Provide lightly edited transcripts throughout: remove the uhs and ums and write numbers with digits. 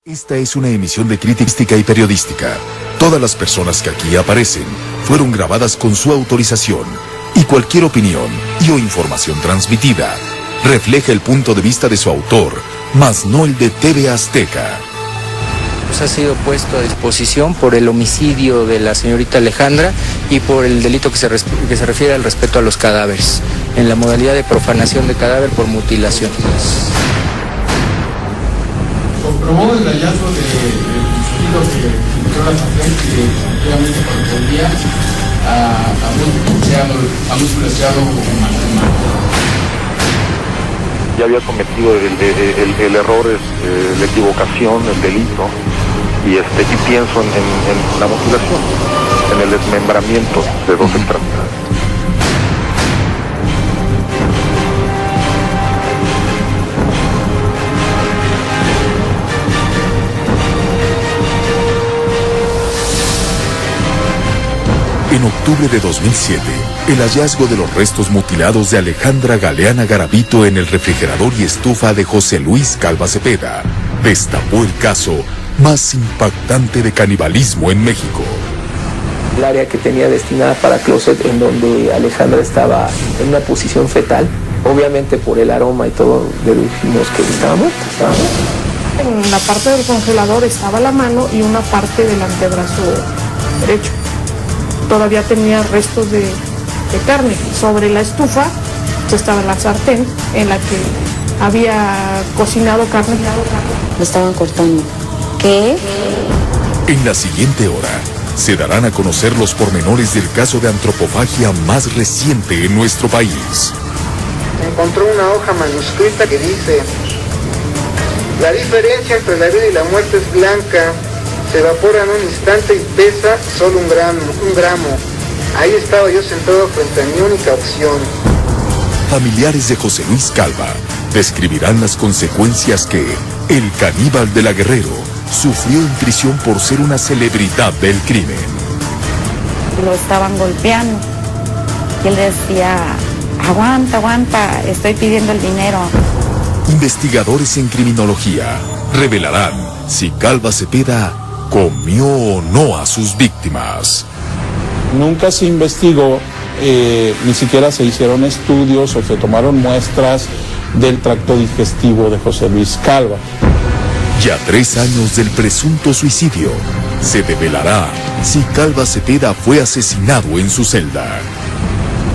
Esta es una emisión de crítica y periodística. Todas las personas que aquí aparecen fueron grabadas con su autorización y cualquier opinión y o información transmitida refleja el punto de vista de su autor, mas no el de TV Azteca. Ha sido puesto a disposición por el homicidio de la señorita Alejandra y por el delito que se refiere al respeto a los cadáveres, en la modalidad de profanación de cadáver por mutilación. Comprobó el hallazgo del sujeto que encontró la sartén que efectivamente correspondía a músculo estriado humano. Ya había cometido el error, la equivocación, el delito, y pienso en la mutilación, en el desmembramiento de dos extremidades. En octubre de 2007, el hallazgo de los restos mutilados de Alejandra Galeana Garavito en el refrigerador y estufa de José Luis Calva Cepeda destapó el caso más impactante de canibalismo en México. El área que tenía destinada para closet, en donde Alejandra estaba en una posición fetal, obviamente por el aroma y todo dedujimos que estaba muerta. En la parte del congelador estaba la mano y una parte del antebrazo derecho. Todavía tenía restos de carne. Sobre la estufa estaba la sartén en la que había cocinado carne. Me estaban cortando. ¿Qué? En la siguiente hora, se darán a conocer los pormenores del caso de antropofagia más reciente en nuestro país. Encontró una hoja manuscrita que dice: la diferencia entre la vida y la muerte es blanca. Se evapora en un instante y pesa solo un gramo. Ahí estaba yo sentado frente a mi única opción. Familiares de José Luis Calva describirán las consecuencias que el caníbal de la Guerrero sufrió en prisión por ser una celebridad del crimen. Lo estaban golpeando. Y él decía: aguanta, aguanta, estoy pidiendo el dinero. Investigadores en criminología revelarán si Calva Cepeda comió o no a sus víctimas. Nunca se investigó, ni siquiera se hicieron estudios o se tomaron muestras del tracto digestivo de José Luis Calva. Ya 3 años del presunto suicidio, se develará si Calva Cepeda fue asesinado en su celda.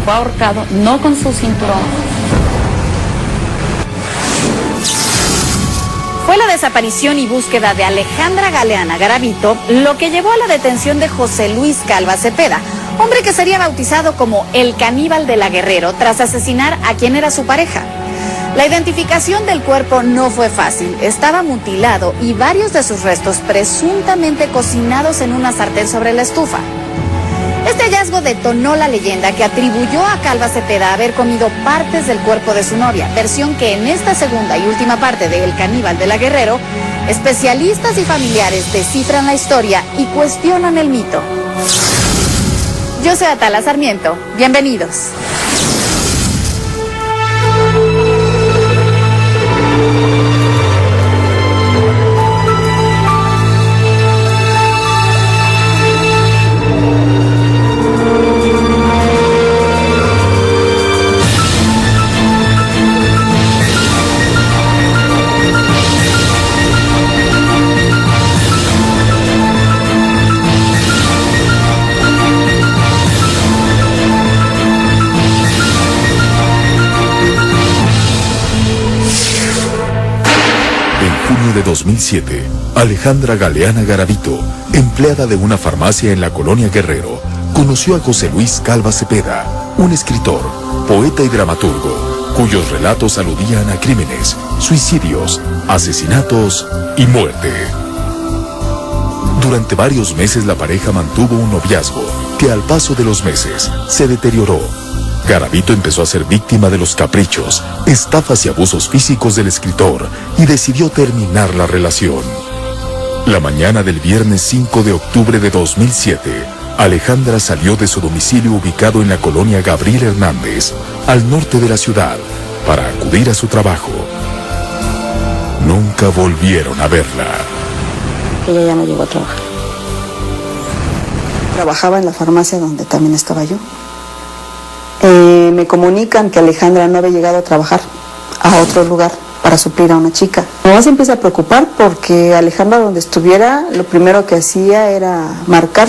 Fue ahorcado, no con su cinturón. Fue la desaparición y búsqueda de Alejandra Galeana Garavito lo que llevó a la detención de José Luis Calva Cepeda, hombre que sería bautizado como el caníbal de la Guerrero tras asesinar a quien era su pareja. La identificación del cuerpo no fue fácil, estaba mutilado y varios de sus restos presuntamente cocinados en una sartén sobre la estufa. Este hallazgo detonó la leyenda que atribuyó a Calva Cepeda haber comido partes del cuerpo de su novia, versión que en esta segunda y última parte de El Caníbal de la Guerrero, especialistas y familiares descifran la historia y cuestionan el mito. Yo soy Atala Sarmiento, bienvenidos. De 2007, Alejandra Galeana Garavito, empleada de una farmacia en la colonia Guerrero, conoció a José Luis Calva Cepeda, un escritor, poeta y dramaturgo, cuyos relatos aludían a crímenes, suicidios, asesinatos y muerte. Durante varios meses la pareja mantuvo un noviazgo que al paso de los meses se deterioró. Garavito empezó a ser víctima de los caprichos, estafas y abusos físicos del escritor y decidió terminar la relación. La mañana del viernes 5 de octubre de 2007, Alejandra salió de su domicilio ubicado en la colonia Gabriel Hernández, al norte de la ciudad, para acudir a su trabajo. Nunca volvieron a verla. que ella ya no llegó a trabajar. Trabajaba en la farmacia donde también estaba yo. Me comunican que Alejandra no había llegado a trabajar a otro lugar para suplir a una chica. Mi mamá se empieza a preocupar porque Alejandra, donde estuviera, lo primero que hacía era marcar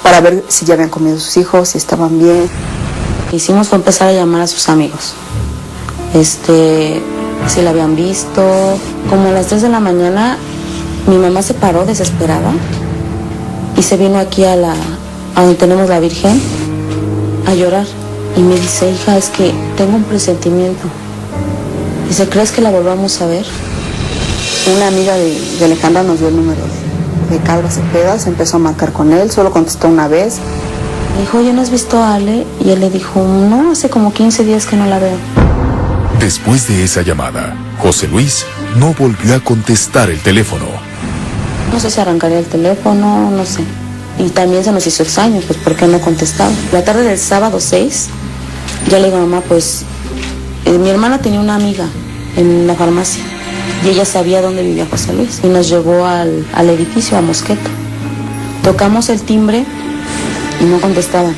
para ver si ya habían comido sus hijos, si estaban bien. Lo que hicimos fue empezar a llamar a sus amigos. Si la habían visto. Como a las 3 de la mañana, mi mamá se paró desesperada y se vino aquí a donde tenemos la Virgen a llorar. Y me dice, hija, es que tengo un presentimiento. Dice, ¿crees que la volvamos a ver? Una amiga de Alejandra nos dio el número de Calva Cepeda, se empezó a marcar con él, solo contestó una vez. Me dijo, oye, ¿no has visto a Ale? Y él le dijo, no, hace como 15 días que no la veo. Después de esa llamada, José Luis no volvió a contestar el teléfono. No sé si arrancaría el teléfono, no sé. Y también se nos hizo extraño, pues, ¿por qué no contestaba? La tarde del sábado 6, ya le digo a mamá, pues, mi hermana tenía una amiga en la farmacia y ella sabía dónde vivía José Luis y nos llevó al edificio, a Mosqueta. Tocamos el timbre y no contestaban.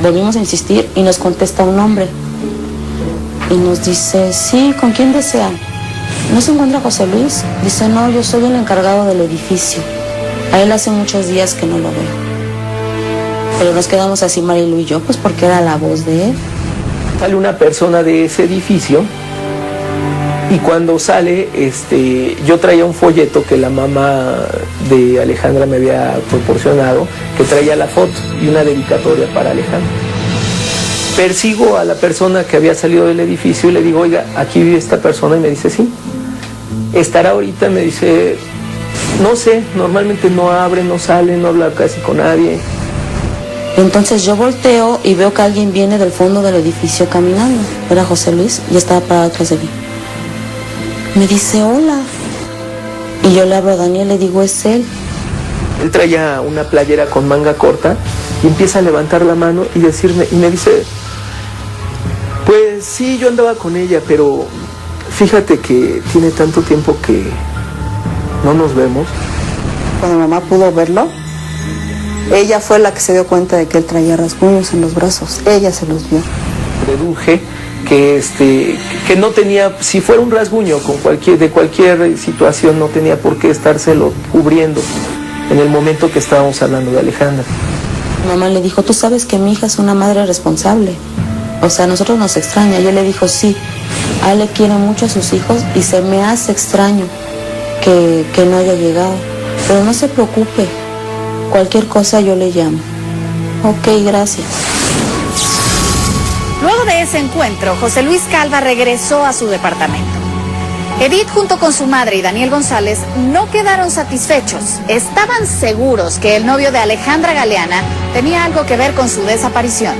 Volvimos a insistir y nos contesta un hombre y nos dice, sí, ¿con quién desean? ¿No se encuentra José Luis? Dice, no, yo soy el encargado del edificio. A él hace muchos días que no lo veo. Pero nos quedamos así, Marilu y yo, pues porque era la voz de él. Sale una persona de ese edificio y cuando sale, yo traía un folleto que la mamá de Alejandra me había proporcionado, que traía la foto y una dedicatoria para Alejandra. Persigo a la persona que había salido del edificio y le digo, oiga, aquí vive esta persona, y me dice, sí. ¿Estará ahorita? Me dice, no sé, normalmente no abre, no sale, no habla casi con nadie. Entonces yo volteo y veo que alguien viene del fondo del edificio caminando. Era José Luis y estaba parado atrás de mí. Me dice, hola. Y yo le hablo a Daniel, le digo, es él. Él traía una playera con manga corta y empieza a levantar la mano y me dice, pues sí, yo andaba con ella, pero fíjate que tiene tanto tiempo que no nos vemos. Cuando mamá pudo verlo, ella fue la que se dio cuenta de que él traía rasguños en los brazos. Ella se los vio. Deduje que no tenía, si fuera un rasguño de cualquier situación, no tenía por qué estárselo cubriendo en el momento que estábamos hablando de Alejandra. Mamá le dijo, tú sabes que mi hija es una madre responsable. O sea, a nosotros nos extraña. Y él le dijo, sí, Ale quiere mucho a sus hijos y se me hace extraño que no haya llegado. Pero no se preocupe, cualquier cosa yo le llamo. Ok, gracias. Luego de ese encuentro, José Luis Calva regresó a su departamento. Edith, junto con su madre y Daniel González, no quedaron satisfechos. Estaban seguros que el novio de Alejandra Galeana tenía algo que ver con su desaparición.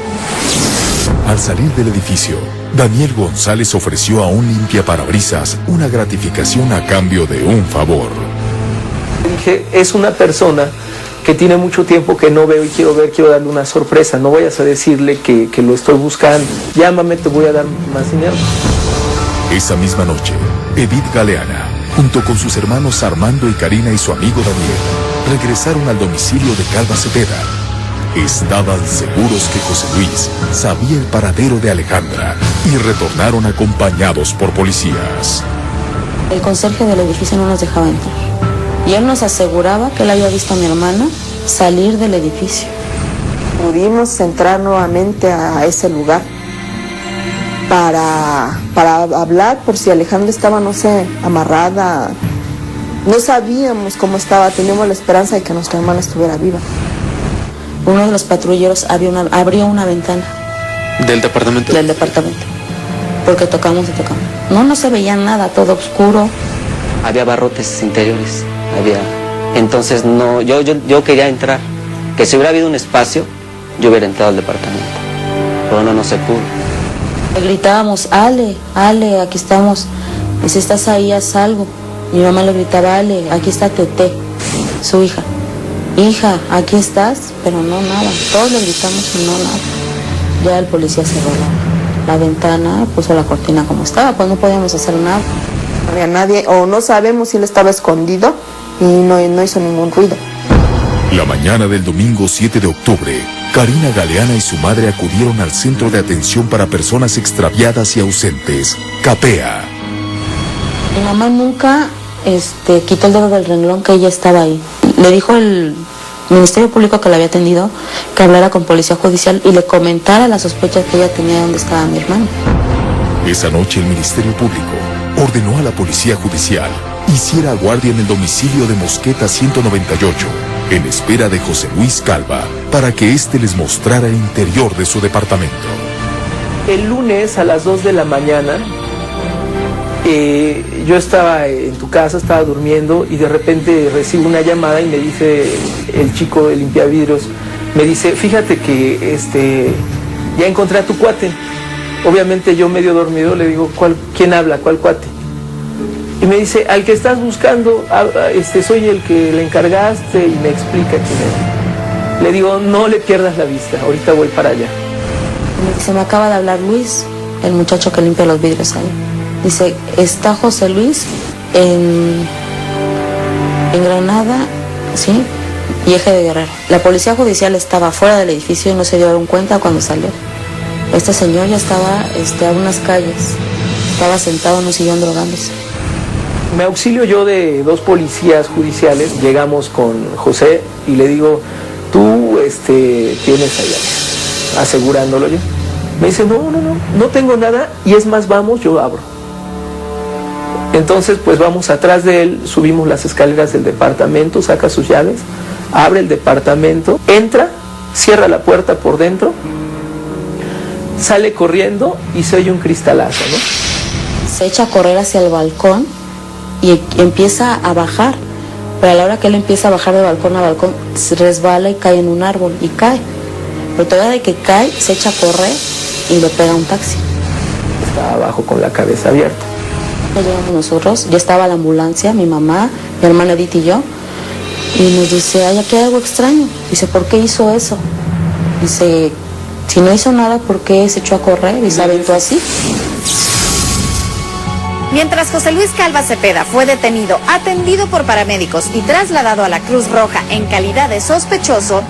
Al salir del edificio, Daniel González ofreció a un limpiaparabrisas una gratificación a cambio de un favor. Dije, es una persona que tiene mucho tiempo que no veo y quiero darle una sorpresa. No vayas a decirle que lo estoy buscando. Llámame, te voy a dar más dinero. Esa misma noche, Edith Galeana, junto con sus hermanos Armando y Karina y su amigo Daniel, regresaron al domicilio de Calva Cepeda. Estaban seguros que José Luis sabía el paradero de Alejandra y retornaron acompañados por policías. El conserje del edificio no nos dejaba entrar. Y él nos aseguraba que él había visto a mi hermana salir del edificio. Pudimos entrar nuevamente a ese lugar para hablar por si Alejandra estaba, no sé, amarrada. No sabíamos cómo estaba, teníamos la esperanza de que nuestra hermana estuviera viva. Uno de los patrulleros abrió una ventana. ¿Del departamento? Del departamento. Porque tocamos y tocamos. No se veía nada, todo oscuro. Había barrotes interiores. Entonces no, yo quería entrar, que si hubiera habido un espacio, yo hubiera entrado al departamento, pero no se pudo. Le gritábamos, Ale, aquí estamos, y si estás ahí, haz algo. Mi mamá le gritaba, Ale, aquí está Tete, su hija. Hija, aquí estás, pero no nada, todos le gritamos y no nada. Ya el policía cerró la ventana, puso la cortina como estaba, pues no podíamos hacer nada. No había nadie, o no sabemos si él estaba escondido y no hizo ningún ruido. La mañana del domingo 7 de octubre, Karina Galeana y su madre acudieron al Centro de Atención para Personas Extraviadas y Ausentes, CAPEA. Mi mamá nunca quitó el dedo del renglón que ella estaba ahí. Le dijo el Ministerio Público que la había atendido que hablara con Policía Judicial y le comentara las sospechas que ella tenía de dónde estaba mi hermano. Esa noche el Ministerio Público ordenó a la Policía Judicial hiciera guardia en el domicilio de Mosqueta 198, en espera de José Luis Calva, para que éste les mostrara el interior de su departamento. El lunes a las 2 de la mañana, yo estaba en tu casa, estaba durmiendo y de repente recibo una llamada y me dice el chico de limpiavidrios, me dice, fíjate que ya encontré a tu cuate. Obviamente yo medio dormido le digo, ¿quién habla? ¿Cuál cuate? Y me dice, al que estás buscando, soy el que le encargaste, y me explica quién es. Le digo, no le pierdas la vista, ahorita voy para allá. Me dice, me acaba de hablar Luis, el muchacho que limpia los vidrios ahí. Dice, está José Luis en Granada, ¿sí? Y Eje de Guerrero. La Policía Judicial estaba fuera del edificio y no se dieron cuenta cuando salió. Este señor ya estaba a unas calles, estaba sentado en un sillón drogándose. Me auxilio yo de 2 policías judiciales, llegamos con José y le digo, tú tienes allá, asegurándolo yo. Me dice, no tengo nada y es más, vamos, yo abro. Entonces pues vamos atrás de él, subimos las escaleras del departamento, saca sus llaves, abre el departamento, entra, cierra la puerta por dentro, sale corriendo y se oye un cristalazo, ¿no? Se echa a correr hacia el balcón y empieza a bajar, pero a la hora que él empieza a bajar de balcón a balcón, se resbala y cae en un árbol y cae. Pero todavía de que cae, se echa a correr y le pega un taxi. Estaba abajo con la cabeza abierta. Ya llegamos nosotros, ya estaba la ambulancia, mi mamá, mi hermana Edith y yo, y nos dice, ay, aquí hay algo extraño. Dice, ¿por qué hizo eso? Dice, si no hizo nada, ¿por qué se echó a correr y se aventó así? Mientras José Luis Calva Cepeda fue detenido, atendido por paramédicos y trasladado a la Cruz Roja en calidad de sospechoso,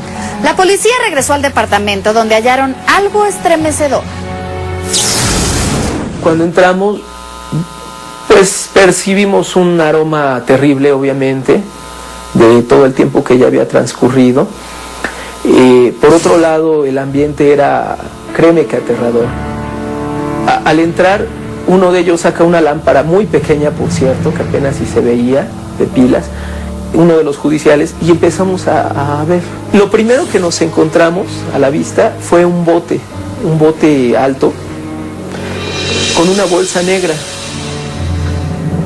la policía regresó al departamento donde hallaron algo estremecedor. Cuando entramos, pues percibimos un aroma terrible, obviamente, de todo el tiempo que ya había transcurrido. Por otro lado, el ambiente era, créeme que aterrador. Al entrar, uno de ellos saca una lámpara muy pequeña, por cierto, que apenas si se veía, de pilas, uno de los judiciales, y empezamos a ver. Lo primero que nos encontramos a la vista fue un bote alto, con una bolsa negra.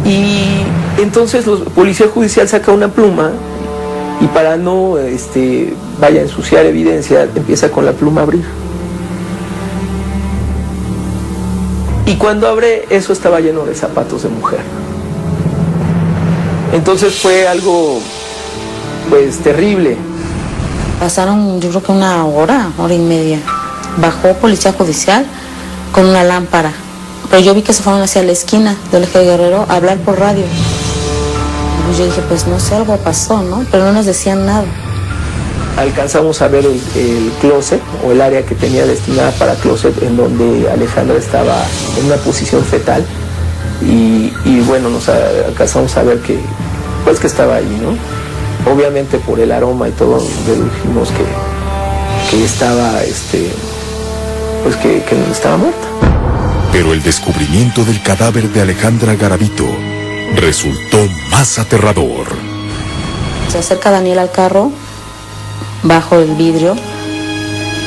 Y entonces la policía judicial saca una pluma, y para no vaya a ensuciar evidencia, empieza con la pluma a abrir. Y cuando abre, eso estaba lleno de zapatos de mujer. Entonces fue algo, pues, terrible. Pasaron, yo creo que una hora y media. Bajó Policía Judicial con una lámpara. Pero yo vi que se fueron hacia la esquina del Eje de Guerrero a hablar por radio. Y yo dije, pues no sé, algo pasó, ¿no? Pero no nos decían nada. Alcanzamos a ver el closet, o el área que tenía destinada para closet, en donde Alejandra estaba en una posición fetal, y bueno, nos alcanzamos a ver que estaba ahí, ¿no? Obviamente por el aroma y todo dedujimos que estaba, pues que estaba muerta. Pero el descubrimiento del cadáver de Alejandra Garavito resultó más aterrador. Se acerca Daniel al carro, bajo el vidrio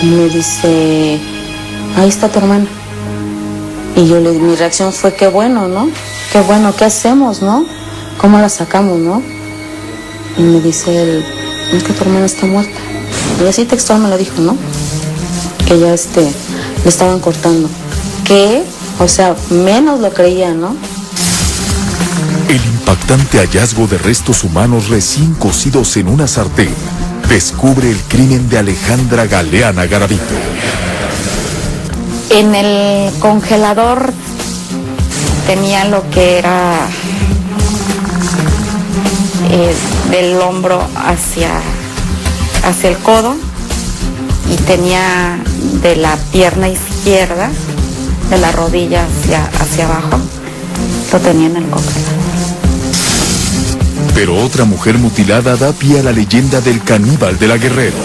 y me dice, ahí está tu hermana. Y mi reacción fue, qué bueno, ¿no? Qué bueno, ¿qué hacemos, no? ¿Cómo la sacamos, no? Y me dice él, es que tu hermana está muerta. Y así textual me lo dijo, ¿no? Que ya le estaban cortando. Que, o sea, menos lo creía, ¿no? El impactante hallazgo de restos humanos recién cocidos en una sartén descubre el crimen de Alejandra Galeana Garavito. En el congelador tenía lo que era del hombro hacia el codo y tenía de la pierna izquierda, de la rodilla hacia abajo, lo tenía en el cóccix. Pero otra mujer mutilada da pie a la leyenda del caníbal de la Guerrero.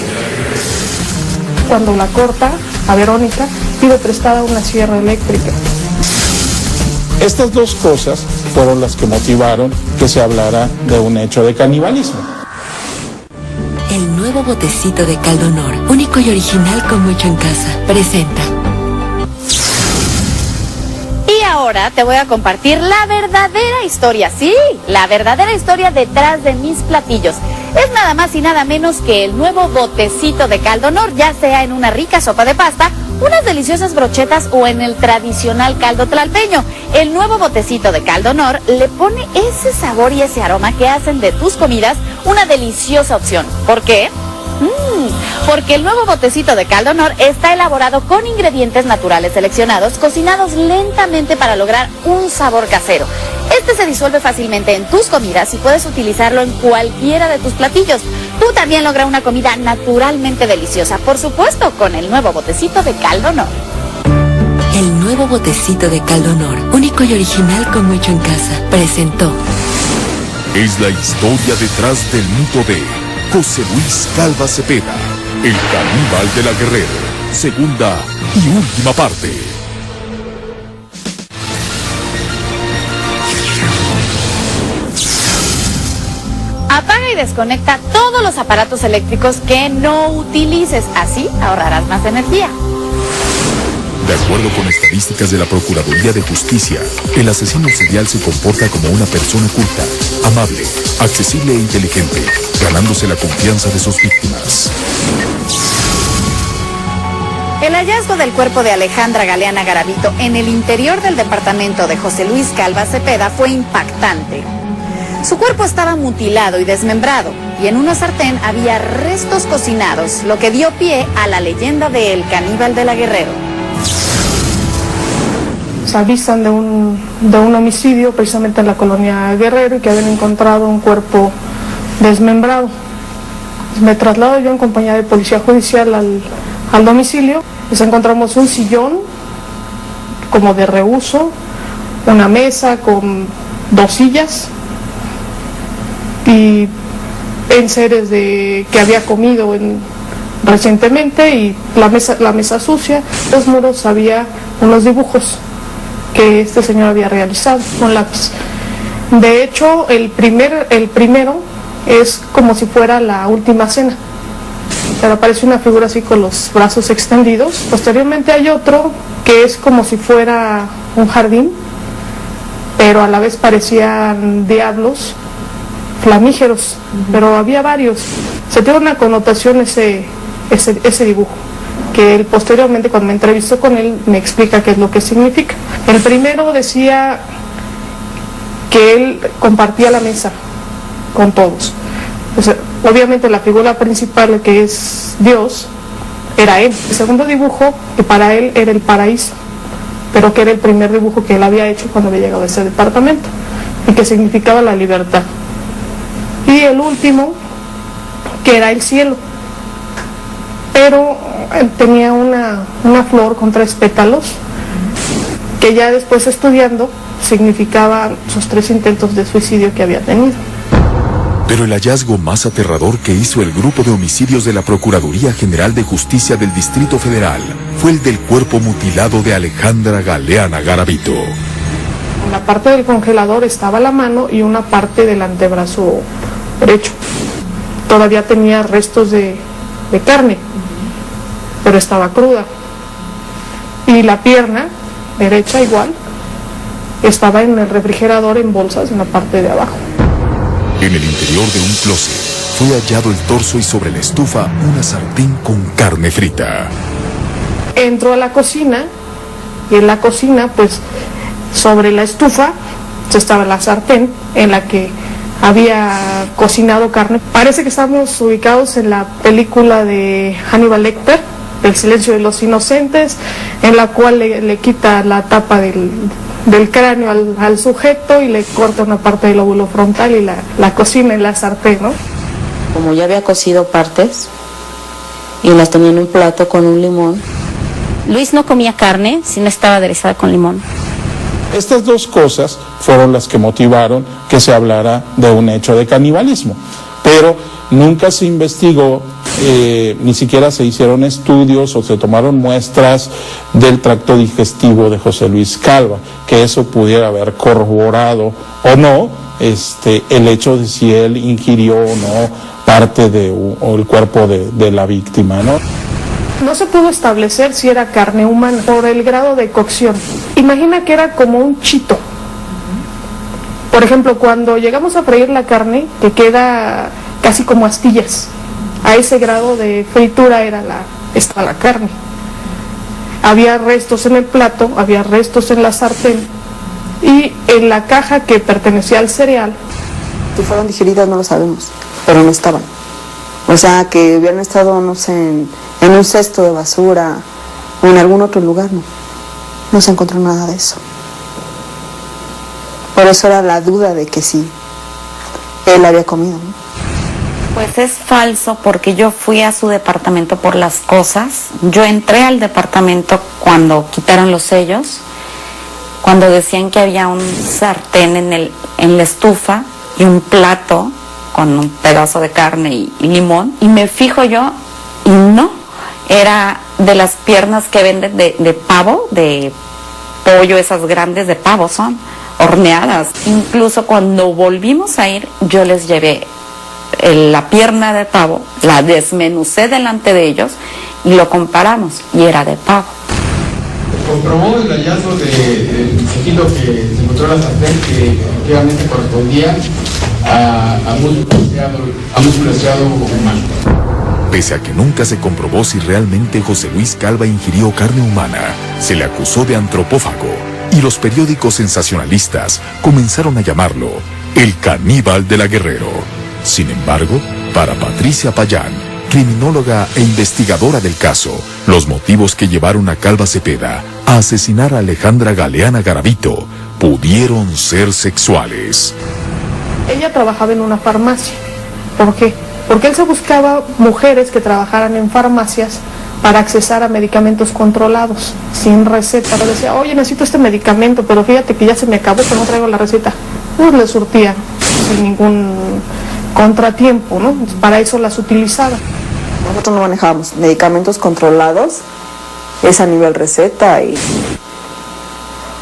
Cuando la corta, a Verónica, pide prestada una sierra eléctrica. Estas dos cosas fueron las que motivaron que se hablara de un hecho de canibalismo. El nuevo botecito de Caldonor, único y original como hecho en casa, presenta. Y ahora te voy a compartir la verdadera historia, sí, la verdadera historia detrás de mis platillos. Es nada más y nada menos que el nuevo botecito de Caldonor, ya sea en una rica sopa de pasta, unas deliciosas brochetas o en el tradicional caldo tlalpeño. El nuevo botecito de Caldonor le pone ese sabor y ese aroma que hacen de tus comidas una deliciosa opción. ¿Por qué? Porque el nuevo botecito de Caldonor está elaborado con ingredientes naturales seleccionados, cocinados lentamente para lograr un sabor casero. Este se disuelve fácilmente en tus comidas y puedes utilizarlo en cualquiera de tus platillos. Tú también logra una comida naturalmente deliciosa, por supuesto, con el nuevo botecito de Caldonor. El nuevo botecito de Caldonor, único y original como hecho en casa, presentó. Es la historia detrás del mito de José Luis Calva Cepeda, el caníbal de la Guerrero. Segunda y última parte. Apaga y desconecta todos los aparatos eléctricos que no utilices, así ahorrarás más energía. De acuerdo con estadísticas de la Procuraduría de Justicia, el asesino serial se comporta como una persona culta, amable, accesible e inteligente, ganándose la confianza de sus víctimas. El hallazgo del cuerpo de Alejandra Galeana Garavito en el interior del departamento de José Luis Calva Cepeda fue impactante. Su cuerpo estaba mutilado y desmembrado, y en una sartén había restos cocinados, lo que dio pie a la leyenda de El Caníbal de la Guerrero. Se avisan de un homicidio precisamente en la colonia Guerrero y que habían encontrado un cuerpo desmembrado. Me traslado yo en compañía de policía judicial al domicilio. Pues encontramos un sillón como de reuso, una mesa con 2 sillas y enseres que había comido recientemente, y la mesa sucia. Los muros había unos dibujos que este señor había realizado con lápiz. De hecho, el primero es como si fuera la última cena, pero aparece una figura así con los brazos extendidos. Posteriormente hay otro que es como si fuera un jardín, pero a la vez parecían diablos flamígeros, pero había varios. Se tiene una connotación ese dibujo, que él posteriormente, cuando me entrevistó con él, me explica qué es lo que significa. El primero decía que él compartía la mesa con todos. O sea, obviamente la figura principal, que es Dios, era él. El segundo dibujo, que para él era el paraíso, pero que era el primer dibujo que él había hecho cuando había llegado a ese departamento, y que significaba la libertad. Y el último, que era el cielo, pero tenía una flor con 3 pétalos, que ya después estudiando significaba sus 3 intentos de suicidio que había tenido. Pero el hallazgo más aterrador que hizo el grupo de homicidios de la Procuraduría General de Justicia del Distrito Federal fue el del cuerpo mutilado de Alejandra Galeana Garavito. En la parte del congelador estaba la mano y una parte del antebrazo derecho. Todavía tenía restos de carne, pero estaba cruda. Y la pierna derecha igual estaba en el refrigerador en bolsas en la parte de abajo. En el interior de un closet fue hallado el torso y sobre la estufa una sartén con carne frita. Entró a la cocina y en la cocina, pues sobre la estufa estaba la sartén en la que había cocinado carne. Parece que estamos ubicados en la película de Hannibal Lecter, El silencio de los inocentes, en la cual le quita la tapa del del cráneo al sujeto y le corta una parte del lóbulo frontal y la cocina en la sartén, ¿no? Como ya había cocido partes y las tenía en un plato con un limón. Luis no comía carne si no estaba aderezada con limón. Estas dos cosas fueron las que motivaron que se hablara de un hecho de canibalismo, pero nunca se investigó, ni siquiera se hicieron estudios o se tomaron muestras del tracto digestivo de José Luis Calva, que eso pudiera haber corroborado o no el hecho de si él ingirió o no parte o el cuerpo de la víctima, ¿no? No se pudo establecer si era carne humana por el grado de cocción. Imagina que era como un chito. Por ejemplo, cuando llegamos a freír la carne, que queda casi como astillas, a ese grado de fritura estaba la carne. Había restos en el plato, había restos en la sartén y en la caja que pertenecía al cereal. Si fueron digeridas no lo sabemos, pero no estaban. O sea, que hubieran estado, no sé, en un cesto de basura o en algún otro lugar, no se encontró nada de eso. Por eso era la duda de que sí, él había comido, ¿no? Pues es falso porque yo fui a su departamento por las cosas. Yo entré al departamento cuando quitaron los sellos, cuando decían que había un sartén en la estufa y un plato con un pedazo de carne y limón, y me fijo yo y no, era de las piernas que venden de pavo, de pollo, esas grandes de pavo son horneadas. Incluso cuando volvimos a ir, yo les llevé la pierna de pavo, la desmenucé delante de ellos y lo comparamos y era de pavo. Comprobó el hallazgo del sigilo que se encontró en la sartén que efectivamente correspondía a músculo estriado humano. Pese a que nunca se comprobó si realmente José Luis Calva ingirió carne humana, se le acusó de antropófago y los periódicos sensacionalistas comenzaron a llamarlo el caníbal de la Guerrero. Sin embargo, para Patricia Payán, criminóloga e investigadora del caso, los motivos que llevaron a Calva Cepeda a asesinar a Alejandra Galeana Garavito pudieron ser sexuales. Ella trabajaba en una farmacia. ¿Por qué? Porque él se buscaba mujeres que trabajaran en farmacias para accesar a medicamentos controlados, sin receta. Le decía, oye, necesito este medicamento, pero fíjate que ya se me acabó, pero no traigo la receta. Pues le surtía sin ningún contratiempo, ¿no? Para eso las utilizaba. Nosotros no manejábamos medicamentos controlados, es a nivel receta y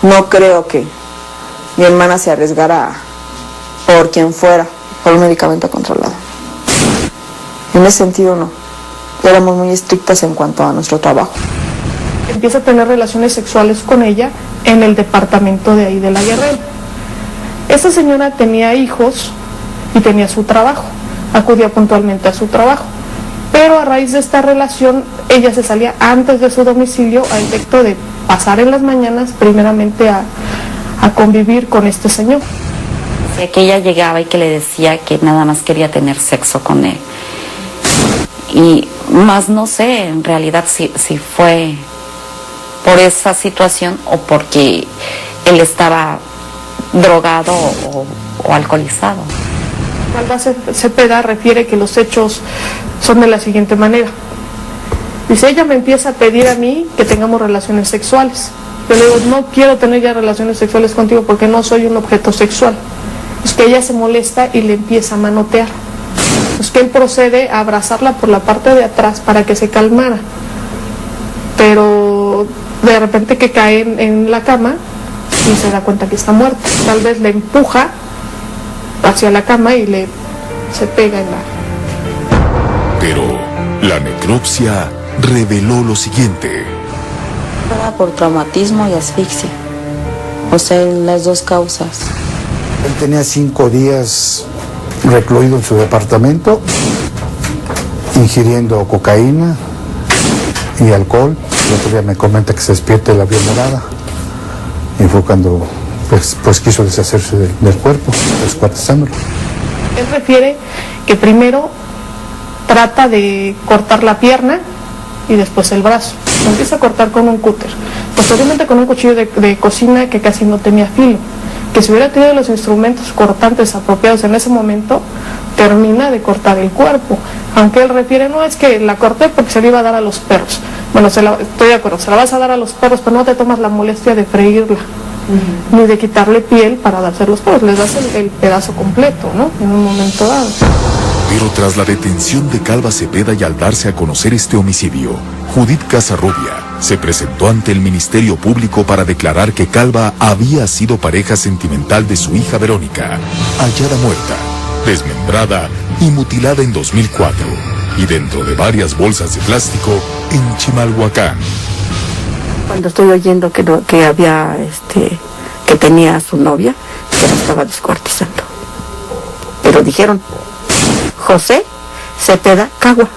no creo que mi hermana se arriesgara por quien fuera, por un medicamento controlado. En ese sentido no, éramos muy estrictas en cuanto a nuestro trabajo. Empieza a tener relaciones sexuales con ella en el departamento de ahí de la Guerrero. Esa señora tenía hijos y tenía su trabajo, acudía puntualmente a su trabajo, pero a raíz de esta relación ella se salía antes de su domicilio a efecto de pasar en las mañanas primeramente a convivir con este señor. Que ella llegaba y que le decía que nada más quería tener sexo con él. Y más no sé en realidad si fue por esa situación o porque él estaba drogado o alcoholizado. Calva Cepeda refiere que los hechos son de la siguiente manera. Dice, ella me empieza a pedir a mí que tengamos relaciones sexuales. Yo le digo, no quiero tener ya relaciones sexuales contigo porque no soy un objeto sexual. Es que ella se molesta y le empieza a manotear. Es que él procede a abrazarla por la parte de atrás para que se calmara. Pero de repente que cae en la cama y se da cuenta que está muerta. Tal vez le empuja hacia la cama y se pega en la... Pero la necropsia reveló lo siguiente. Era por traumatismo y asfixia, o sea, en las dos causas. Él tenía 5 días recluido en su departamento, ingiriendo cocaína y alcohol. El otro día me comenta que se despierta y la vio morada. Y fue cuando pues quiso deshacerse del cuerpo, descuartizándolo. Él refiere que primero trata de cortar la pierna y después el brazo. Lo empieza a cortar con un cúter, posteriormente con un cuchillo de cocina que casi no tenía filo, que si hubiera tenido los instrumentos cortantes apropiados en ese momento, termina de cortar el cuerpo. Aunque él refiere, no, es que la corté porque se la iba a dar a los perros. Bueno, estoy de acuerdo, se la vas a dar a los perros, pero no te tomas la molestia de freírla, ni de quitarle piel para darse a los perros, les das el pedazo completo, ¿no? En un momento dado. Pero tras la detención de Calva Cepeda y al darse a conocer este homicidio, Judith Casarrubia se presentó ante el Ministerio Público para declarar que Calva había sido pareja sentimental de su hija Verónica, hallada muerta, desmembrada y mutilada en 2004, y dentro de varias bolsas de plástico en Chimalhuacán. Cuando estoy oyendo que había, que tenía a su novia, que la estaba descuartizando. Pero dijeron, José Cepeda Cagua.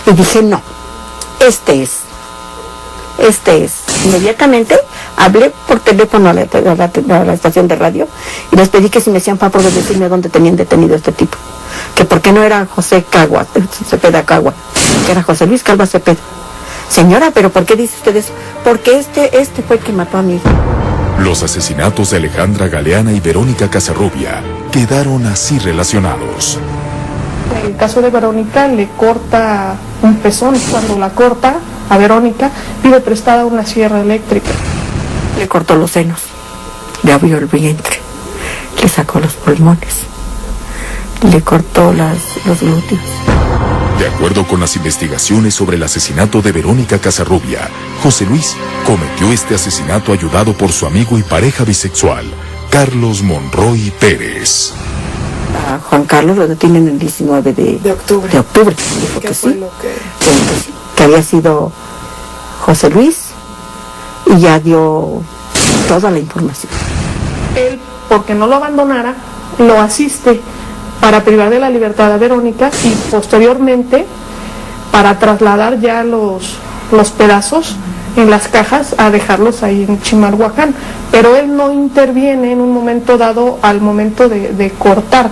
Y dije, no, este es. Inmediatamente hablé por teléfono a la estación de radio y les pedí que si me hacían favor de decirme dónde tenían detenido a este tipo. Que por qué no era José Cagua, Cepeda Cagua, que era José Luis Calva Cepeda. Señora, ¿pero por qué dice usted eso? Porque este fue el que mató a mi hija. Los asesinatos de Alejandra Galeana y Verónica Casarrubia quedaron así relacionados. En el caso de Verónica, le corta un pezón. Cuando la corta a Verónica, pide prestada una sierra eléctrica. Le cortó los senos, le abrió el vientre, le sacó los pulmones, le cortó los glúteos. De acuerdo con las investigaciones sobre el asesinato de Verónica Casarrubia, José Luis cometió este asesinato ayudado por su amigo y pareja bisexual, Carlos Monroy Pérez. A Juan Carlos lo detienen el 19 de octubre. Dijo que sí, que había sido José Luis y ya dio toda la información. Él, porque no lo abandonara, lo asiste para privar de la libertad a Verónica y posteriormente para trasladar ya los pedazos en las cajas a dejarlos ahí en Chimalhuacán. Pero él no interviene en un momento dado al momento de cortar,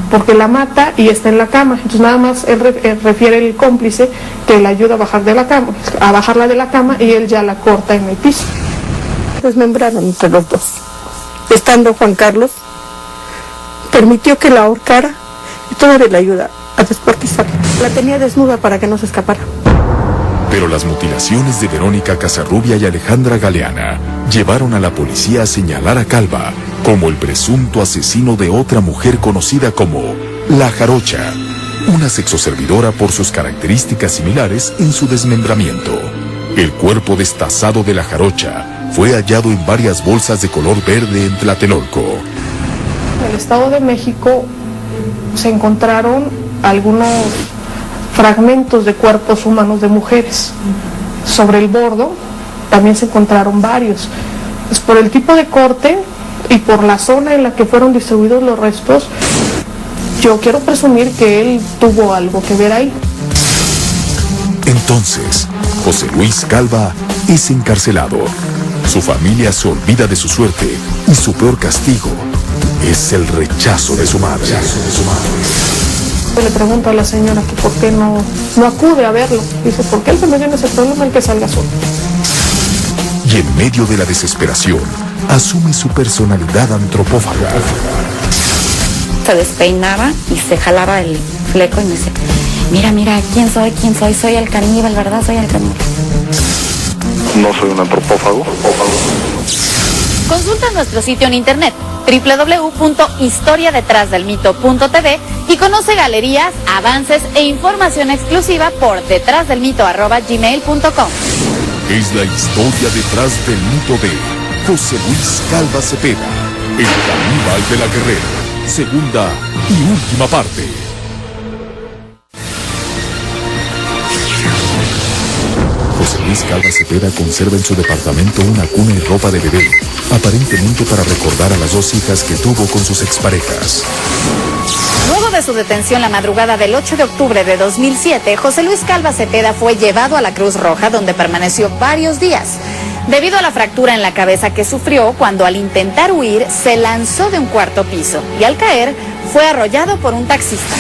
porque la mata y está en la cama. Entonces nada más él refiere el cómplice que le ayuda a bajarla de la cama y él ya la corta en el piso. Desmembraron entre los dos. Estando Juan Carlos, permitió que la ahorcara y todavía le ayuda a descuartizarla. La tenía desnuda para que no se escapara. Pero las mutilaciones de Verónica Casarrubia y Alejandra Galeana llevaron a la policía a señalar a Calva como el presunto asesino de otra mujer conocida como La Jarocha, una sexoservidora por sus características similares en su desmembramiento. El cuerpo destazado de La Jarocha fue hallado en varias bolsas de color verde en Tlatelolco. En el Estado de México se encontraron algunos fragmentos de cuerpos humanos de mujeres. Sobre el bordo también se encontraron varios. Pues por el tipo de corte y por la zona en la que fueron distribuidos los restos, yo quiero presumir que él tuvo algo que ver ahí. Entonces, José Luis Calva es encarcelado. Su familia se olvida de su suerte y su peor castigo es el rechazo de su madre. Le pregunto a la señora que por qué no acude a verlo. Dice, porque él también tiene ese problema, el que salga solo. Y en medio de la desesperación, asume su personalidad antropófaga. Se despeinaba y se jalaba el fleco y me decía, mira, ¿quién soy? Soy el caníbal, ¿verdad? Soy el caníbal. No soy un antropófago. Consulta nuestro sitio en internet www.historiadetrasdelmito.tv y conoce galerías, avances e información exclusiva por detrasdelmito@gmail.com. Es la historia detrás del mito de José Luis Calva Cepeda, el caníbal de la Guerrero. Segunda y última parte. José Luis Calva Cepeda conserva en su departamento una cuna y ropa de bebé, aparentemente para recordar a las dos hijas que tuvo con sus exparejas. Luego de su detención la madrugada del 8 de octubre de 2007, José Luis Calva Cepeda fue llevado a la Cruz Roja, donde permaneció varios días, debido a la fractura en la cabeza que sufrió cuando al intentar huir se lanzó de un cuarto piso y al caer fue arrollado por un taxista.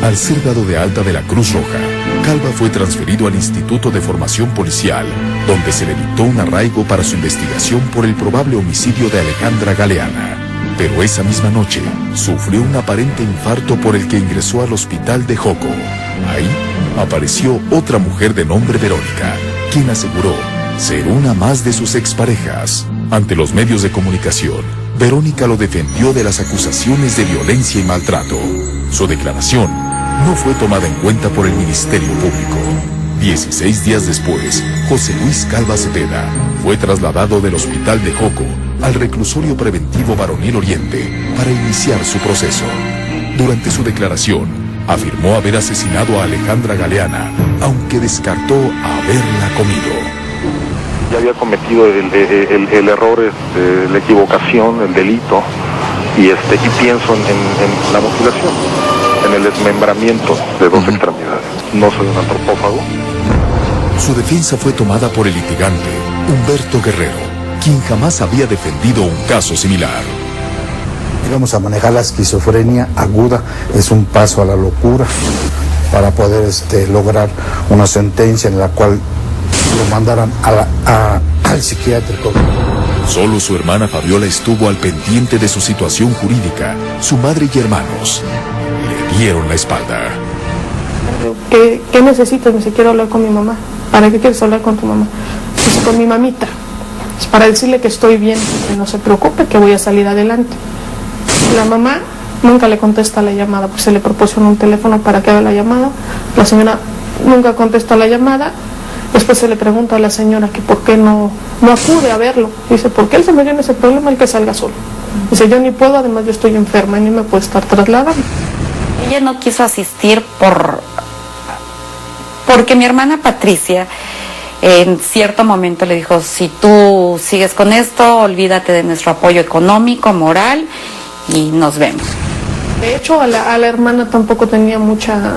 Al ser dado de alta de la Cruz Roja, Calva fue transferido al Instituto de Formación Policial, donde se le dictó un arraigo para su investigación por el probable homicidio de Alejandra Galeana. Pero esa misma noche, sufrió un aparente infarto por el que ingresó al hospital de Joco. Ahí apareció otra mujer de nombre Verónica, quien aseguró ser una más de sus exparejas. Ante los medios de comunicación, Verónica lo defendió de las acusaciones de violencia y maltrato. Su declaración no fue tomada en cuenta por el Ministerio Público. 16 días después, José Luis Calva Cepeda fue trasladado del hospital de Joco al reclusorio preventivo Baronil Oriente para iniciar su proceso. Durante su declaración, afirmó haber asesinado a Alejandra Galeana, aunque descartó haberla comido. Ya había cometido el error, la equivocación, el delito, y pienso en la mutilación, en el desmembramiento de dos extremidades. No soy un antropófago. Su defensa fue tomada por el litigante Humberto Guerrero, quien jamás había defendido un caso similar. Vamos a manejar la esquizofrenia aguda, es un paso a la locura para poder lograr una sentencia en la cual lo mandaran al psiquiátrico. Solo su hermana Fabiola estuvo al pendiente de su situación jurídica. Su madre y hermanos le dieron la espalda. ¿Qué necesitas? Me dice, quiero hablar con mi mamá. ¿Para qué quieres hablar con tu mamá? Dice, con mi mamita. Es para decirle que estoy bien, que no se preocupe, que voy a salir adelante. La mamá nunca le contesta la llamada, pues se le proporciona un teléfono para que haga la llamada. La señora nunca contesta la llamada. Después se le pregunta a la señora que por qué no acude a verlo. Dice, porque él se me dio en ese problema, el que salga solo. Dice, yo ni puedo, además yo estoy enferma y ni me puedo estar trasladando. Ella no quiso asistir porque mi hermana Patricia en cierto momento le dijo, si tú sigues con esto, olvídate de nuestro apoyo económico, moral, y nos vemos. De hecho, a la hermana tampoco tenía mucha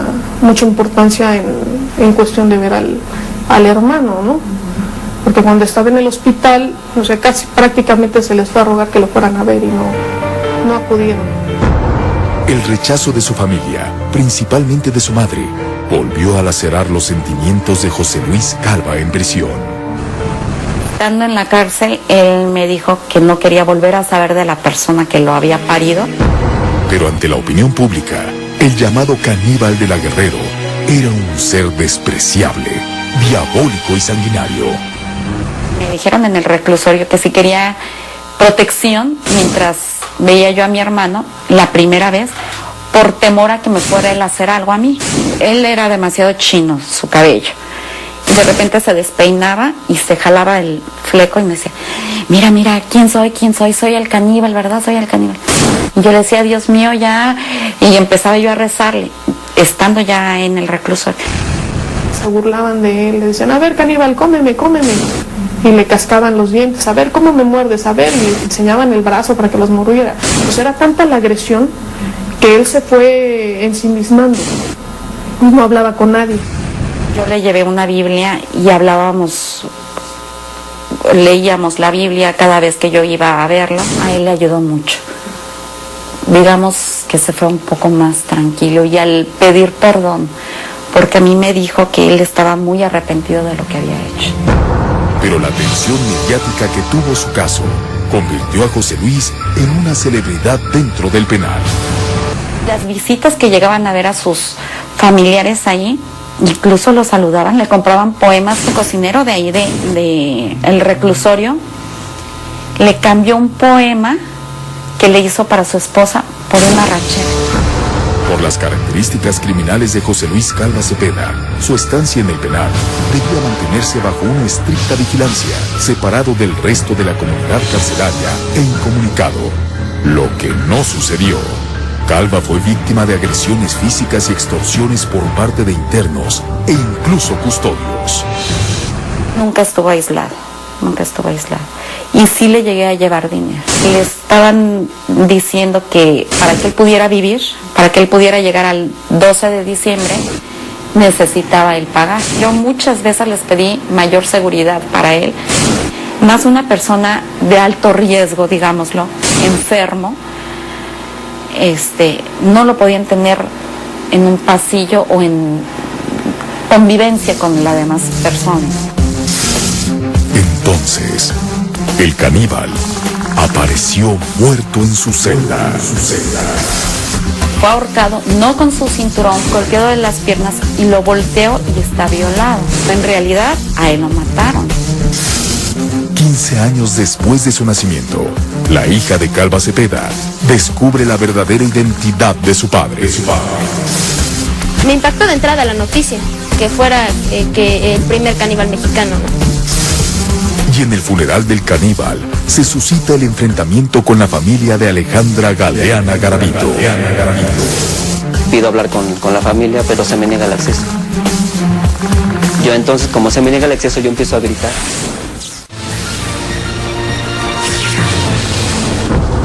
importancia en cuestión de ver al hermano, ¿no? Porque cuando estaba en el hospital, no sé, casi prácticamente se les fue a rogar que lo fueran a ver y no acudieron. El rechazo de su familia, principalmente de su madre, volvió a lacerar los sentimientos de José Luis Calva en prisión. Estando en la cárcel, él me dijo que no quería volver a saber de la persona que lo había parido. Pero ante la opinión pública, el llamado caníbal de la Guerrero era un ser despreciable, diabólico y sanguinario. Me dijeron en el reclusorio que si quería protección mientras veía yo a mi hermano la primera vez, por temor a que me fuera él a hacer algo a mí. Él era demasiado chino, su cabello. Y de repente se despeinaba y se jalaba el fleco y me decía, mira, ¿quién soy? Soy el caníbal, ¿verdad? Soy el caníbal. Y yo le decía, Dios mío, ya. Y empezaba yo a rezarle, estando ya en el reclusorio. Se burlaban de él, le decían, a ver, caníbal, cómeme. Y le cascaban los dientes, a ver, ¿cómo me muerdes? A ver, y le enseñaban el brazo para que los mordiera. Pues era tanta la agresión que él se fue ensimismando, no hablaba con nadie. Yo le llevé una Biblia y leíamos la Biblia cada vez que yo iba a verlo. A él le ayudó mucho. Digamos que se fue un poco más tranquilo y al pedir perdón, porque a mí me dijo que él estaba muy arrepentido de lo que había hecho. Pero la atención mediática que tuvo su caso convirtió a José Luis en una celebridad dentro del penal. Las visitas que llegaban a ver a sus familiares ahí, incluso lo saludaban, le compraban poemas. El cocinero de ahí, de el reclusorio, le cambió un poema que le hizo para su esposa por una ranchera. Por las características criminales de José Luis Calva Cepeda, su estancia en el penal debía mantenerse bajo una estricta vigilancia, separado del resto de la comunidad carcelaria e incomunicado. Lo que no sucedió. Calva fue víctima de agresiones físicas y extorsiones por parte de internos e incluso custodios. Nunca estuvo aislado. Y sí le llegué a llevar dinero. Le estaban diciendo que para que él pudiera vivir, para que él pudiera llegar al 12 de diciembre, necesitaba él pagar. Yo muchas veces les pedí mayor seguridad para él, más una persona de alto riesgo, digámoslo, enfermo. No lo podían tener en un pasillo o convivencia con las demás personas. Entonces, el caníbal apareció muerto en su celda. Fue ahorcado, no con su cinturón, golpeado de las piernas y lo volteó y está violado. En realidad, a él lo mataron. 15 años después de su nacimiento, la hija de Calva Cepeda descubre la verdadera identidad de su padre. Me impactó de entrada la noticia, que fuera que el primer caníbal mexicano, ¿no? Y en el funeral del caníbal se suscita el enfrentamiento con la familia de Alejandra Galeana Garavito. Pido hablar con la familia, pero se me niega el acceso. Yo entonces, como se me niega el acceso, yo empiezo a gritar.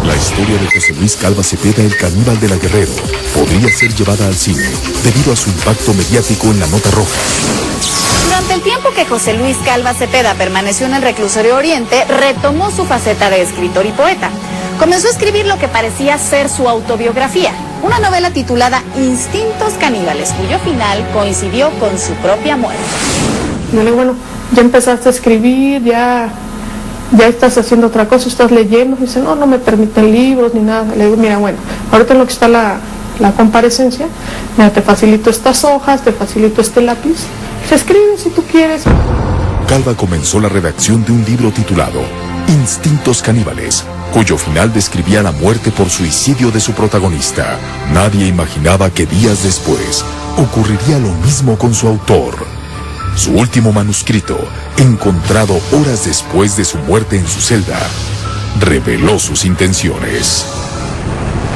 La historia de José Luis Calva Cepeda, el caníbal de la Guerrero, podría ser llevada al cine debido a su impacto mediático en la nota roja. Durante el tiempo que José Luis Calva Cepeda permaneció en el reclusorio Oriente, retomó su faceta de escritor y poeta. Comenzó a escribir lo que parecía ser su autobiografía, una novela titulada Instintos Caníbales, cuyo final coincidió con su propia muerte. Yo le digo, bueno, ya empezaste a escribir, ya estás haciendo otra cosa, estás leyendo. Y dice, no me permiten libros ni nada. Le digo, mira, bueno, ahorita en lo que está la comparecencia, mira, te facilito estas hojas, te facilito este lápiz. Se escribe si tú quieres. Calva comenzó la redacción de un libro titulado Instintos Caníbales, cuyo final describía la muerte por suicidio de su protagonista. Nadie imaginaba que días después ocurriría lo mismo con su autor. Su último manuscrito, encontrado horas después de su muerte en su celda, reveló sus intenciones.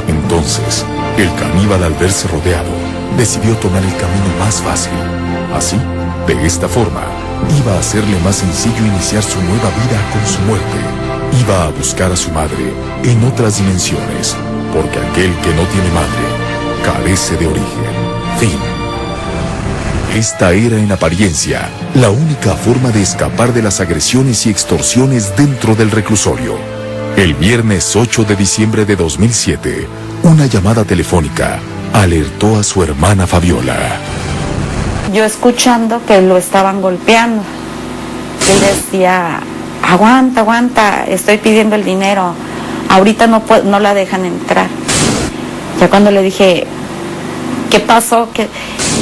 Entonces, el caníbal, al verse rodeado, decidió tomar el camino más fácil. Así, de esta forma, iba a hacerle más sencillo iniciar su nueva vida con su muerte. Iba a buscar a su madre en otras dimensiones, porque aquel que no tiene madre carece de origen. Fin. Esta era, en apariencia, la única forma de escapar de las agresiones y extorsiones dentro del reclusorio. El viernes 8 de diciembre de 2007, una llamada telefónica alertó a su hermana Fabiola. Yo escuchando que lo estaban golpeando, él decía, aguanta, estoy pidiendo el dinero, ahorita no la dejan entrar. Ya cuando le dije, ¿qué pasó?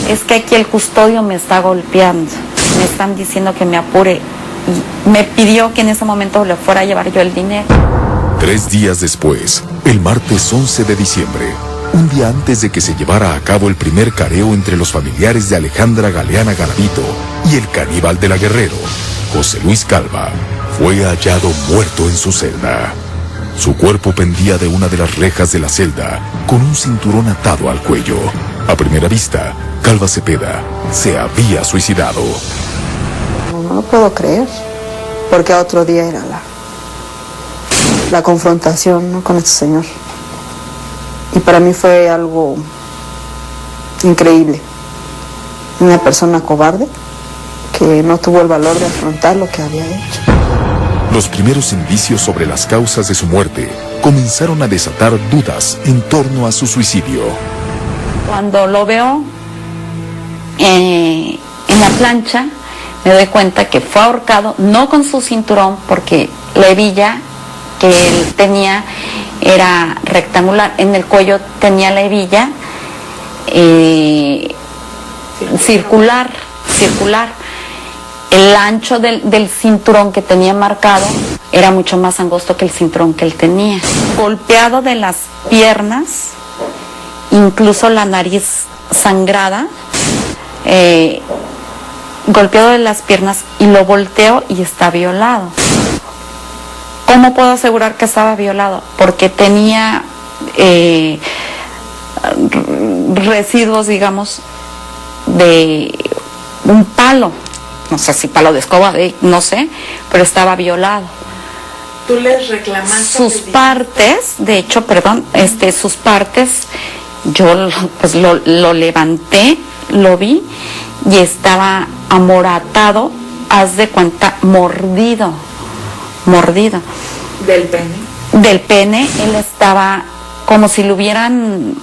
Es que aquí el custodio me está golpeando, me están diciendo que me apure, y me pidió que en ese momento le fuera a llevar yo el dinero. 3 días después, el martes 11 de diciembre, un día antes de que se llevara a cabo el primer careo entre los familiares de Alejandra Galeana Garavito y el caníbal de la Guerrero, José Luis Calva fue hallado muerto en su celda. Su cuerpo pendía de una de las rejas de la celda con un cinturón atado al cuello. A primera vista, Calva Cepeda se había suicidado. No lo puedo creer, porque otro día era la confrontación, ¿no?, con este señor. Y para mí fue algo increíble. Una persona cobarde que no tuvo el valor de afrontar lo que había hecho. Los primeros indicios sobre las causas de su muerte comenzaron a desatar dudas en torno a su suicidio. Cuando lo veo en la plancha, me doy cuenta que fue ahorcado, no con su cinturón, porque la hebilla que él tenía era rectangular. En el cuello tenía la hebilla circular. El ancho del cinturón que tenía marcado era mucho más angosto que el cinturón que él tenía. Golpeado de las piernas, incluso la nariz sangrada, golpeado de las piernas, y lo volteo y está violado. ¿Cómo puedo asegurar que estaba violado? Porque tenía residuos, digamos, de un palo, no sé si palo de escoba, no sé, pero estaba violado. ¿Tú les reclamaste? Sus partes, de hecho, sus partes, yo pues lo levanté, lo vi y estaba amoratado, haz de cuenta, mordido. ¿Del pene? Del pene, él estaba como si lo hubieran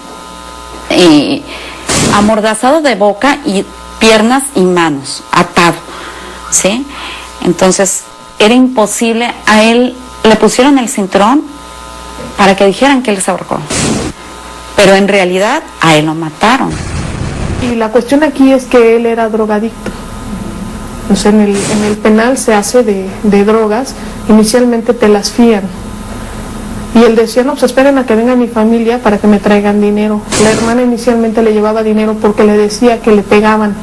amordazado de boca y piernas y manos, atado, ¿sí? Entonces era imposible, a él le pusieron el cinturón para que dijeran que él se ahorcó, pero en realidad a él lo mataron. Y la cuestión aquí es que él era drogadicto. O sea, en el penal se hace de drogas, inicialmente te las fían. Y él decía, no, pues esperen a que venga mi familia para que me traigan dinero. La hermana inicialmente le llevaba dinero porque le decía que le pegaban.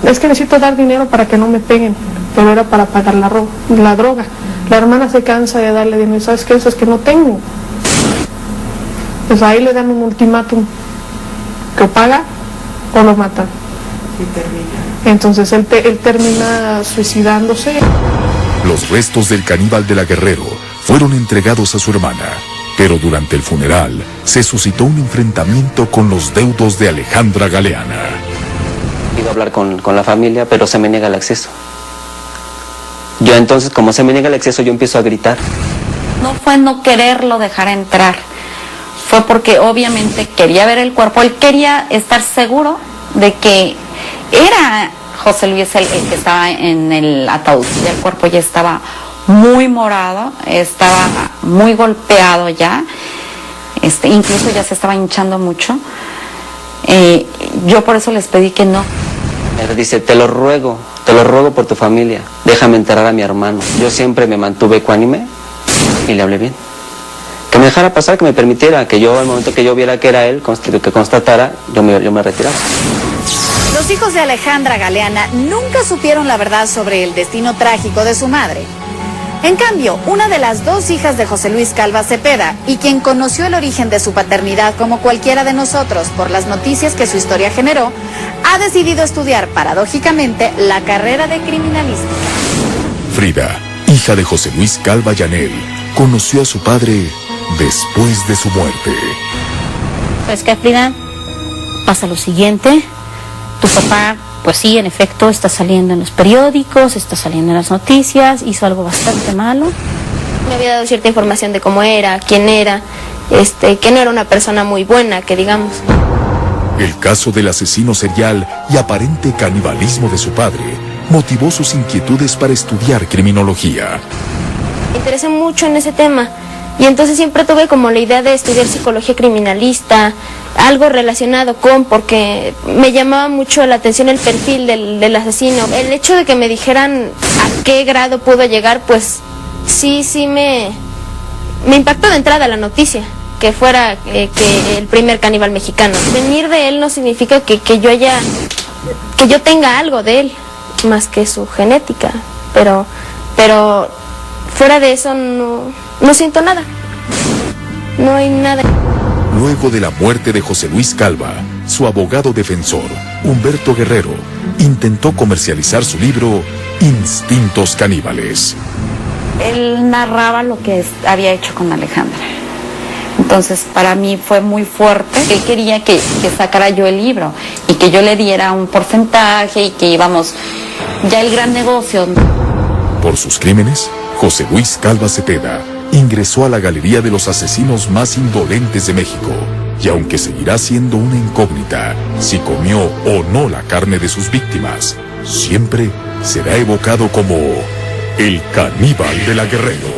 Es que necesito dar dinero para que no me peguen, pero era para pagar la droga. La hermana se cansa de darle dinero, ¿sabes qué? Eso es que no tengo. Pues ahí le dan un ultimátum, que o paga o lo matan. Entonces él termina suicidándose. Los restos del caníbal de la Guerrero fueron entregados a su hermana, pero durante el funeral se suscitó un enfrentamiento con los deudos de Alejandra Galeana. Iba a hablar con la familia, pero se me niega el acceso. Yo entonces, como se me niega el acceso, yo empiezo a gritar. No fue no quererlo dejar entrar, fue porque obviamente quería ver el cuerpo, él quería estar seguro de que era José Luis el que estaba en el ataúd. El cuerpo ya estaba muy morado, estaba muy golpeado ya, incluso ya se estaba hinchando mucho. Yo por eso les pedí que no. Él dice, te lo ruego por tu familia, déjame enterrar a mi hermano. Yo siempre me mantuve ecuánime y le hablé bien. Que me dejara pasar, que me permitiera, que yo al momento que yo viera que era él, que constatara, yo me retiraba. Los hijos de Alejandra Galeana nunca supieron la verdad sobre el destino trágico de su madre. En cambio, una de las dos hijas de José Luis Calva Cepeda, y quien conoció el origen de su paternidad como cualquiera de nosotros por las noticias que su historia generó, ha decidido estudiar, paradójicamente, la carrera de criminalística. Frida, hija de José Luis Calva Llanel, conoció a su padre después de su muerte. Pues que, Frida, pasa lo siguiente. Tu papá, pues sí, en efecto, está saliendo en los periódicos, está saliendo en las noticias, hizo algo bastante malo. Me había dado cierta información de cómo era, quién era, que no era una persona muy buena, que digamos. El caso del asesino serial y aparente canibalismo de su padre motivó sus inquietudes para estudiar criminología. Me interesé mucho en ese tema y entonces siempre tuve como la idea de estudiar psicología criminalista, algo relacionado con, porque me llamaba mucho la atención el perfil del asesino. El hecho de que me dijeran a qué grado pudo llegar, pues sí me impactó de entrada la noticia, que fuera que el primer caníbal mexicano. Venir de él no significa que yo tenga algo de él, más que su genética, pero fuera de eso no siento nada, no hay nada. Luego de la muerte de José Luis Calva, su abogado defensor, Humberto Guerrero, intentó comercializar su libro Instintos Caníbales. Él narraba lo que había hecho con Alejandra. Entonces para mí fue muy fuerte. Él quería que sacara yo el libro y que yo le diera un porcentaje y que íbamos ya el gran negocio. Por sus crímenes, José Luis Calva Cepeda ingresó a la galería de los asesinos más indolentes de México, y aunque seguirá siendo una incógnita si comió o no la carne de sus víctimas, siempre será evocado como el caníbal de la Guerrero.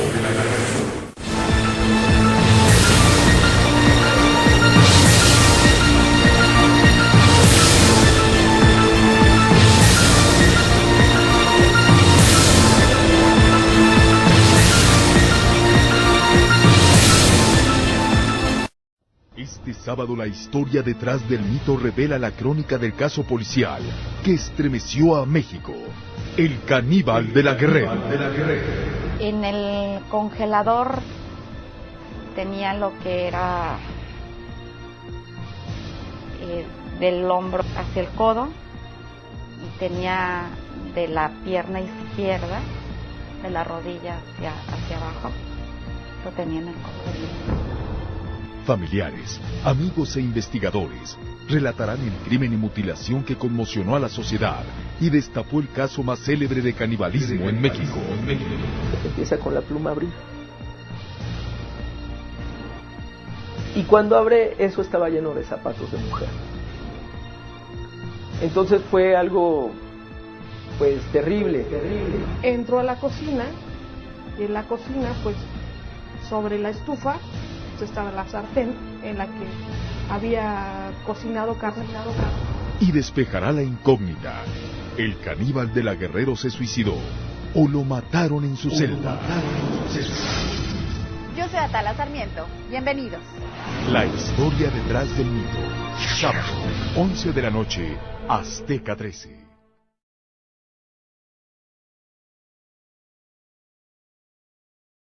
Este sábado la historia detrás del mito revela la crónica del caso policial que estremeció a México. El caníbal de la Guerrero. En el congelador tenía lo que era del hombro hacia el codo y tenía de la pierna izquierda, de la rodilla hacia abajo, lo tenía en el codo. Familiares, amigos e investigadores relatarán el crimen y mutilación que conmocionó a la sociedad y destapó el caso más célebre de canibalismo en México. Empieza con la pluma a abrir. Y cuando abre, eso estaba lleno de zapatos de mujer. Entonces fue algo, pues, terrible. Entró a la cocina y en la cocina, pues, sobre la estufa estaba la sartén en la que había cocinado carne. Y despejará la incógnita. ¿El caníbal de la Guerrero se suicidó o lo mataron en su celda? Yo soy Atala Sarmiento. Bienvenidos. La historia detrás del mito. Sábado, 11 de la noche, Azteca 13.